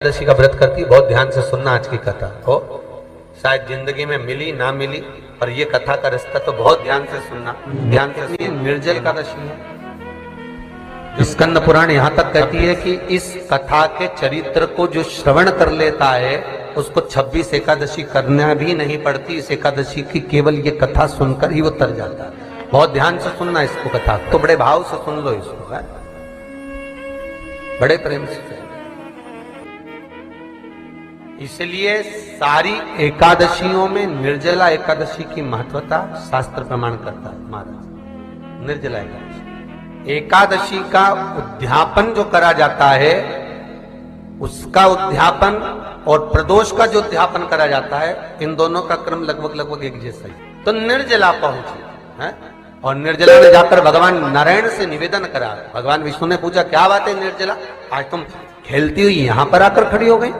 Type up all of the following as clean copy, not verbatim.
एकादशी का व्रत करती, बहुत ध्यान से सुनना आज की कथा हो, शायद जिंदगी में मिली ना मिली, और ये कथा का रिश्ता तो बहुत ध्यान से सुनना, ध्यान से। निर्जल एकादशी है। स्कंद पुराण यहां तक कहती है कि इस कथा के चरित्र को जो श्रवण कर लेता है उसको 26 एकादशी करना भी नहीं पड़ती। इस एकादशी की केवल ये कथा सुनकर ही वो तर जाता है। बहुत ध्यान से सुनना इसको, कथा तो बड़े भाव से सुन लो इसको, है बड़े प्रेम से। इसलिए सारी एकादशियों में निर्जला एकादशी की महत्वता शास्त्र प्रमाण करता है। महाराज निर्जला एकादशी का उद्यापन जो करा जाता है, उसका उद्यापन और प्रदोष का जो उद्यापन करा जाता है, इन दोनों का क्रम लगभग एक जैसा ही। तो निर्जला पहुंची है, और निर्जला ने जाकर भगवान नारायण से निवेदन करा। भगवान विष्णु ने पूछा, क्या बात है निर्जला, आज तुम खेलती हुई यहां पर आकर खड़ी हो गई,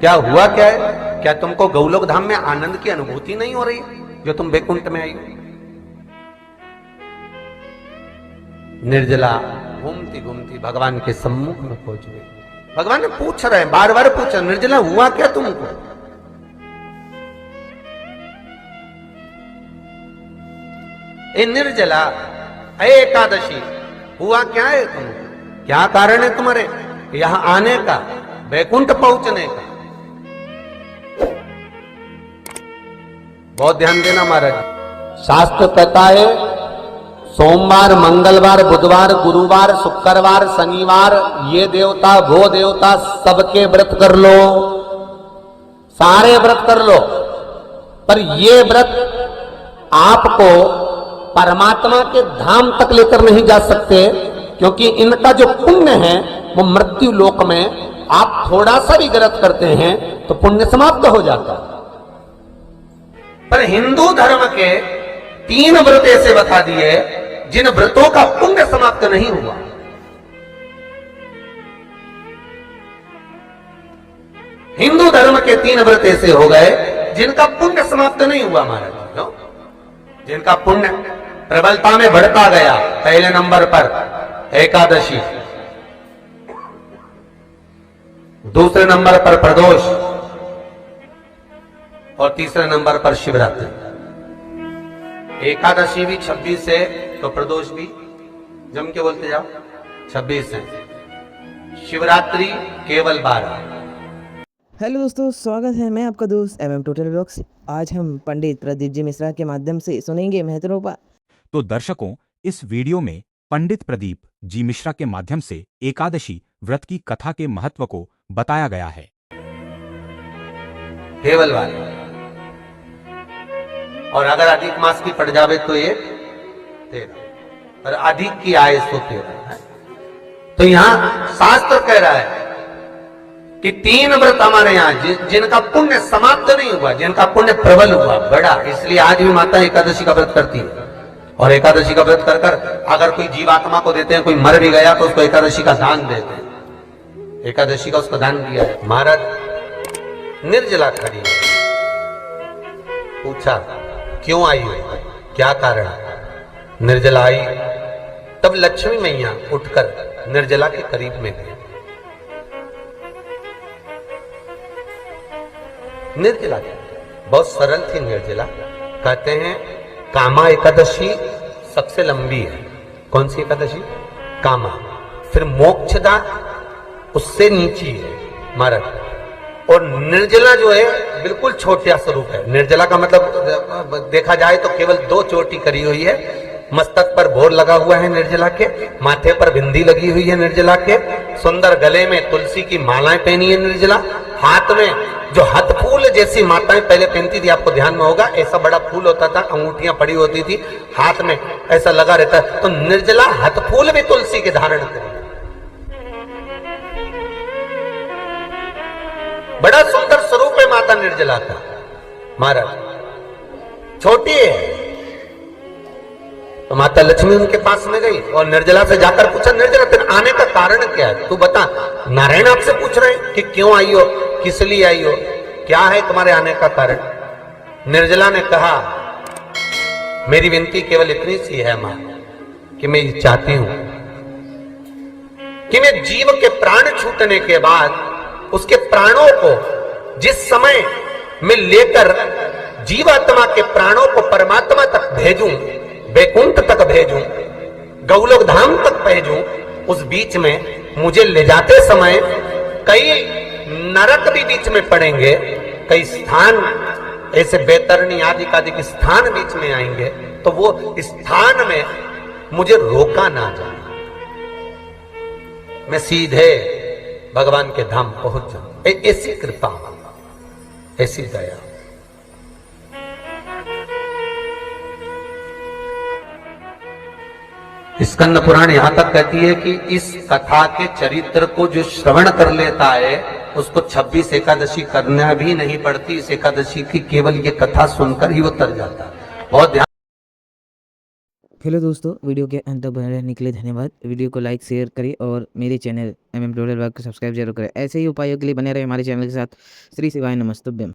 क्या हुआ क्या है? क्या तुमको गौलोक धाम में आनंद की अनुभूति नहीं हो रही जो तुम बैकुंठ में आई हो? निर्जला घूमती घूमती भगवान के सम्मुख में पहुंच गई। भगवान ने पूछ रहे हैं, बार बार पूछा, निर्जला हुआ क्या तुमको? ए निर्जला, ए एकादशी, हुआ क्या है तुमको? क्या कारण है तुम्हारे यहां आने का, बैकुंठ पहुंचने का? बहुत ध्यान देना महाराज। शास्त्र कहता है सोमवार, मंगलवार, बुधवार, गुरुवार, शुक्रवार, शनिवार, ये देवता वो देवता सबके व्रत कर लो, सारे व्रत कर लो, पर ये व्रत आपको परमात्मा के धाम तक लेकर नहीं जा सकते, क्योंकि इनका जो पुण्य है वो मृत्यु लोक में आप थोड़ा सा भी व्रत करते हैं तो पुण्य समाप्त हो जाता है। पर हिंदू धर्म के 3 व्रत ऐसे बता दिए जिन व्रतों का पुण्य समाप्त नहीं हुआ। हिंदू धर्म के 3 व्रत ऐसे हो गए जिनका पुण्य समाप्त नहीं हुआ महाराज, जिनका पुण्य प्रबलता में बढ़ता गया। पहले नंबर पर एकादशी, दूसरे नंबर पर प्रदोष, और तीसरे नंबर पर शिवरात्रि। एकादशी भी 26 है तो प्रदोष भी जम के बोलते जाओ 26 है, शिवरात्रि केवल 12। हेलो दोस्तों, स्वागत है। मैं आपका दोस्त MM टोटल व्लॉग्स। आज हम पंडित प्रदीप जी मिश्रा के माध्यम से सुनेंगे महत्वपूर्ण। तो दर्शकों, इस वीडियो में पंडित प्रदीप जी मिश्रा के माध्यम से एकादशी व्रत की कथा के महत्व को बताया गया है। केवल 12, और अगर अधिक मास की पड़ जावे तो ये 13, और अधिक की आय सो 13 है। तो यहां शास्त्र कह रहा है कि 3 व्रत हमारे यहां जिनका पुण्य समाप्त नहीं हुआ, जिनका पुण्य प्रबल हुआ, बड़ा, इसलिए आज भी माता एकादशी का व्रत करती है। और एकादशी का व्रत कर कर अगर कोई जीवात्मा को देते हैं, कोई मर भी गया तो उसको एकादशी का दान देते हैं। एकादशी का उसको दान दिया है। महाराज निर्जला खड़ी है, पूछा क्यों आई हो, क्या कारण? निर्जला आई तब लक्ष्मी मैया उठकर निर्जला के करीब में गई। निर्जला बहुत सरल थी निर्जला। कहते हैं कामा एकादशी सबसे लंबी है। कौन सी एकादशी? कामा। फिर मोक्षदा उससे नीची है महाराज। और निर्जला जो है बिल्कुल छोटा स्वरूप है। निर्जला का मतलब देखा जाए तो केवल 2 चोटी करी हुई है। मस्तक पर भोर लगा हुआ है निर्जला के, माथे पर बिंदी लगी हुई है निर्जला के, सुंदर गले में तुलसी की मालाएं पहनी है निर्जला, हाथ में जो हथ फूल जैसी माताएं पहले पहनती थी, आपको ध्यान में होगा, ऐसा बड़ा फूल होता था, अंगूठियां पड़ी होती थी, हाथ में ऐसा लगा रहता। तो निर्जला हथ फूल भी तुलसी के धारण करी, बड़ा सुंदर स्वरूप है माता निर्जला का महाराज। छोटी है तो माता लक्ष्मी उनके पास में गई और निर्जला से जाकर पूछा, निर्जला तेरे आने का कारण क्या है, तू बता। नारायण आपसे पूछ रहे हैं कि क्यों आई हो, किस लिए आई हो, क्या है तुम्हारे आने का कारण? निर्जला ने कहा, मेरी विनती केवल इतनी सी है मां कि मैं ये चाहती हूं कि मैं जीव के प्राण छूटने के बाद उसके प्राणों को जिस समय में लेकर जीवात्मा के प्राणों को परमात्मा तक भेजूं, वैकुंठ तक भेजूं, गौलोक धाम तक भेजूं, उस बीच में मुझे ले जाते समय कई नरक भी बीच में पड़ेंगे, कई स्थान ऐसे बैतरणी आदि के स्थान बीच में आएंगे, तो वो स्थान में मुझे रोका ना जाए, मैं सीधे भगवान के धाम पहुंच जाऊं। ऐसी कृपा, ऐसी दया। स्कंद पुराण यहां तक कहती है कि इस कथा के चरित्र को जो श्रवण कर लेता है उसको 26 एकादशी करना भी नहीं पड़ती। इस एकादशी की केवल ये कथा सुनकर ही वो तर जाता है। बहुत ध्यान। हेलो दोस्तों, वीडियो के अंत तक बने रहने के लिए धन्यवाद। वीडियो को लाइक शेयर करें और मेरे चैनल MM टोटल ब्लॉग को सब्सक्राइब जरूर करें। ऐसे ही उपायों के लिए बने रहे हमारे चैनल के साथ। श्री शिवाय नमस्तुभ्यम।